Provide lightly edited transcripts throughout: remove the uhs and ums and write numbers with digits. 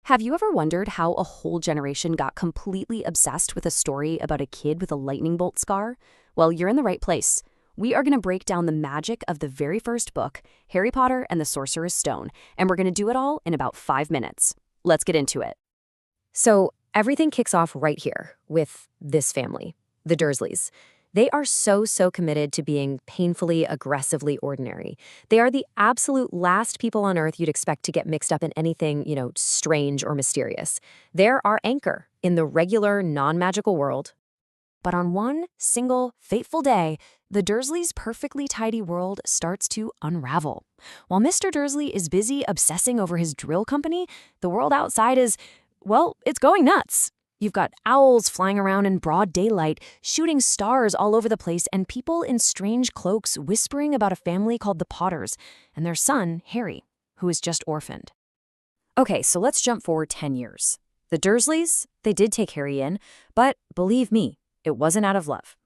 Have you ever wondered how a whole generation got completely obsessed with a story about a kid with a lightning bolt scar? Well, you're in the right place. We are going to break down the magic of the very first book, Harry Potter and the Sorcerer's Stone, and we're going to do it all in about 5 minutes. Let's get into it. So, everything kicks off right here with this family, the Dursleys. They are so committed to being painfully, aggressively ordinary. They are the absolute last people on Earth you'd expect to get mixed up in anything, strange or mysterious. They're our anchor in the regular, non-magical world. But on one single, fateful day, the Dursleys' perfectly tidy world starts to unravel. While Mr. Dursley is busy obsessing over his drill company, the world outside is, well, it's going nuts. You've got owls flying around in broad daylight, shooting stars all over the place, and people in strange cloaks whispering about a family called the Potters and their son, Harry, who is just orphaned. Okay, so let's jump forward 10 years. The Dursleys, they did take Harry in, but believe me, it wasn't out of love.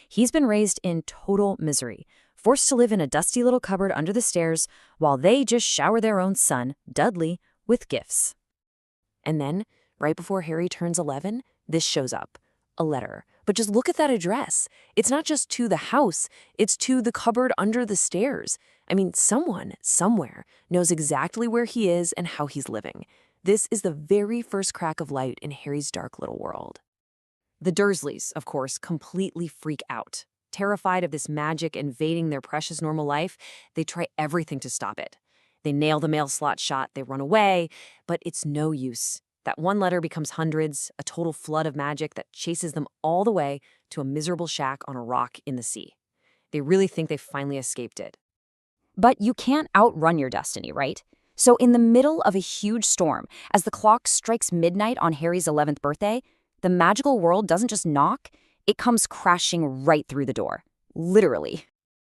He's been raised in total misery, forced to live in a dusty little cupboard under the stairs while they just shower their own son, Dudley, with gifts. And then, right before Harry turns 11, this shows up. A letter. But just look at that address. It's not just to the house, it's to the cupboard under the stairs. I mean, someone, somewhere, knows exactly where he is and how he's living. This is the very first crack of light in Harry's dark little world. The Dursleys, of course, completely freak out. Terrified of this magic invading their precious normal life, they try everything to stop it. They nail the mail slot shut, they run away, but it's no use. That one letter becomes hundreds, a total flood of magic that chases them all the way to a miserable shack on a rock in the sea. They really think they've finally escaped it. But you can't outrun your destiny, right? So in the middle of a huge storm, as the clock strikes midnight on Harry's 11th birthday, the magical world doesn't just knock, it comes crashing right through the door. Literally.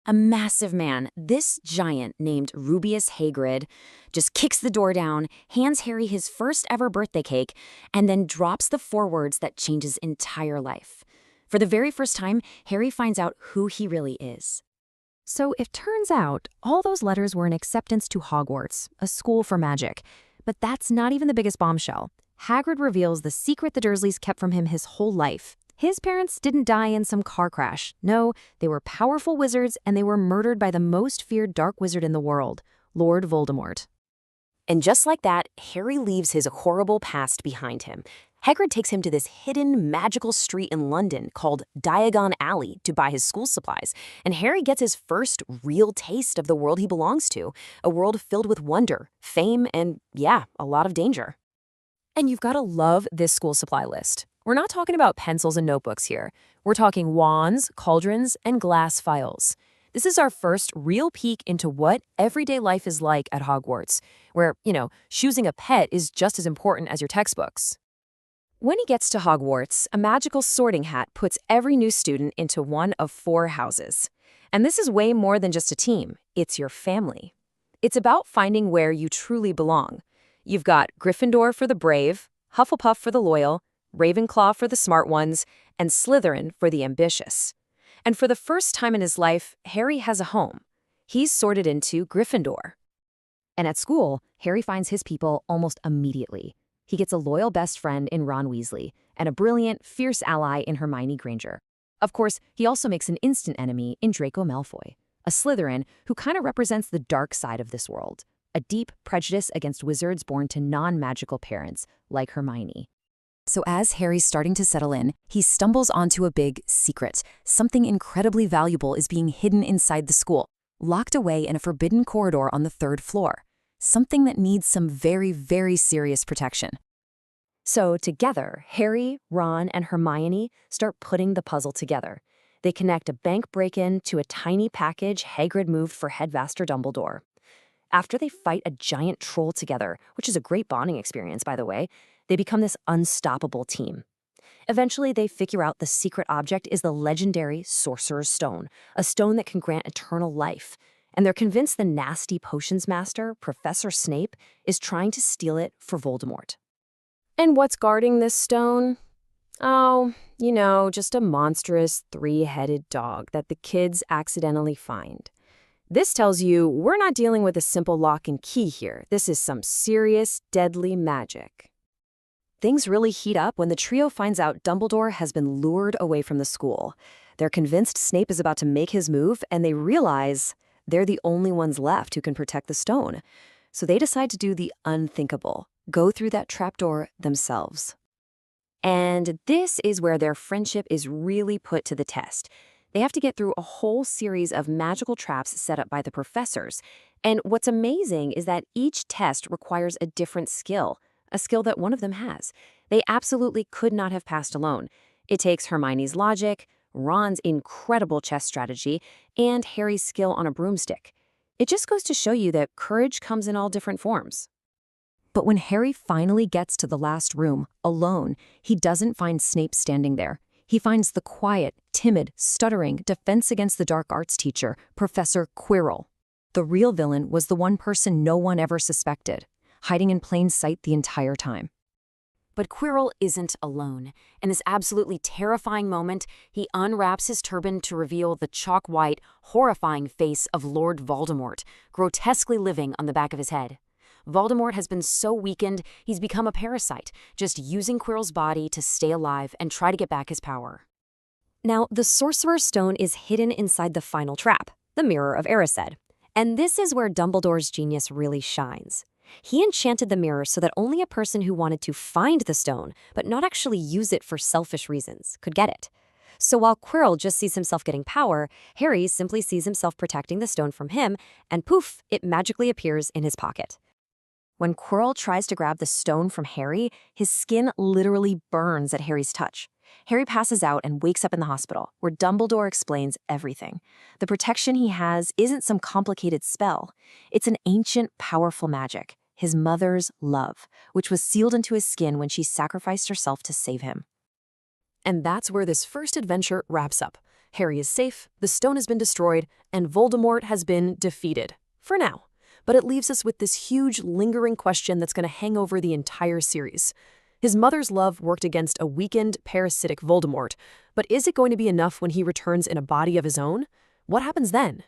A massive man, this giant named Rubeus Hagrid, just kicks the door down, hands Harry his first ever birthday cake, and then drops the 4 words that change his entire life. For the very first time, Harry finds out who he really is. So it turns out all those letters were an acceptance to Hogwarts, a school for magic. But that's not even the biggest bombshell. Hagrid reveals the secret the Dursleys kept from him his whole life. His parents didn't die in some car crash. No, they were powerful wizards, and they were murdered by the most feared dark wizard in the world, Lord Voldemort. And just like that, Harry leaves his horrible past behind him. Hagrid takes him to this hidden, magical street in London called Diagon Alley to buy his school supplies, and Harry gets his first real taste of the world he belongs to, a world filled with wonder, fame, and, yeah, a lot of danger. And you've got to love this school supply list. We're not talking about pencils and notebooks here. We're talking wands, cauldrons, and glass files. This is our first real peek into what everyday life is like at Hogwarts, where, choosing a pet is just as important as your textbooks. When he gets to Hogwarts, a magical sorting hat puts every new student into one of 4 houses. And this is way more than just a team. It's your family. It's about finding where you truly belong. You've got Gryffindor for the brave, Hufflepuff for the loyal, Ravenclaw for the smart ones, and Slytherin for the ambitious. And for the first time in his life, Harry has a home. He's sorted into Gryffindor. And at school, Harry finds his people almost immediately. He gets a loyal best friend in Ron Weasley and a brilliant, fierce ally in Hermione Granger. Of course, he also makes an instant enemy in Draco Malfoy, a Slytherin who kind of represents the dark side of this world. A deep prejudice against wizards born to non-magical parents, like Hermione. So as Harry's starting to settle in, he stumbles onto a big secret. Something incredibly valuable is being hidden inside the school, locked away in a forbidden corridor on the 3rd floor. Something that needs some very serious protection. So together, Harry, Ron, and Hermione start putting the puzzle together. They connect a bank break-in to a tiny package Hagrid moved for Headmaster Dumbledore. After they fight a giant troll together, which is a great bonding experience, by the way, they become this unstoppable team. Eventually, they figure out the secret object is the legendary Sorcerer's Stone, a stone that can grant eternal life. And they're convinced the nasty potions master, Professor Snape, is trying to steal it for Voldemort. And what's guarding this stone? Oh, just a monstrous 3-headed dog that the kids accidentally find. This tells you we're not dealing with a simple lock and key here. This is some serious, deadly magic. Things really heat up when the trio finds out Dumbledore has been lured away from the school. They're convinced Snape is about to make his move, and they realize they're the only ones left who can protect the stone. So they decide to do the unthinkable, go through that trapdoor themselves. And this is where their friendship is really put to the test. They have to get through a whole series of magical traps set up by the professors. And what's amazing is that each test requires a different skill, a skill that one of them has. They absolutely could not have passed alone. It takes Hermione's logic, Ron's incredible chess strategy, and Harry's skill on a broomstick. It just goes to show you that courage comes in all different forms. But when Harry finally gets to the last room, alone, he doesn't find Snape standing there. He finds the quiet, timid, stuttering Defense Against the Dark Arts teacher, Professor Quirrell. The real villain was the one person no one ever suspected, hiding in plain sight the entire time. But Quirrell isn't alone. In this absolutely terrifying moment, he unwraps his turban to reveal the chalk-white, horrifying face of Lord Voldemort, grotesquely living on the back of his head. Voldemort has been so weakened, he's become a parasite, just using Quirrell's body to stay alive and try to get back his power. Now, the Sorcerer's Stone is hidden inside the final trap, the Mirror of Erised. And this is where Dumbledore's genius really shines. He enchanted the mirror so that only a person who wanted to find the stone, but not actually use it for selfish reasons, could get it. So while Quirrell just sees himself getting power, Harry simply sees himself protecting the stone from him, and poof, it magically appears in his pocket. When Quirrell tries to grab the stone from Harry, his skin literally burns at Harry's touch. Harry passes out and wakes up in the hospital, where Dumbledore explains everything. The protection he has isn't some complicated spell. It's an ancient, powerful magic, his mother's love, which was sealed into his skin when she sacrificed herself to save him. And that's where this first adventure wraps up. Harry is safe, the stone has been destroyed, and Voldemort has been defeated. For now. But it leaves us with this huge, lingering question that's going to hang over the entire series. His mother's love worked against a weakened, parasitic Voldemort, but is it going to be enough when he returns in a body of his own? What happens then?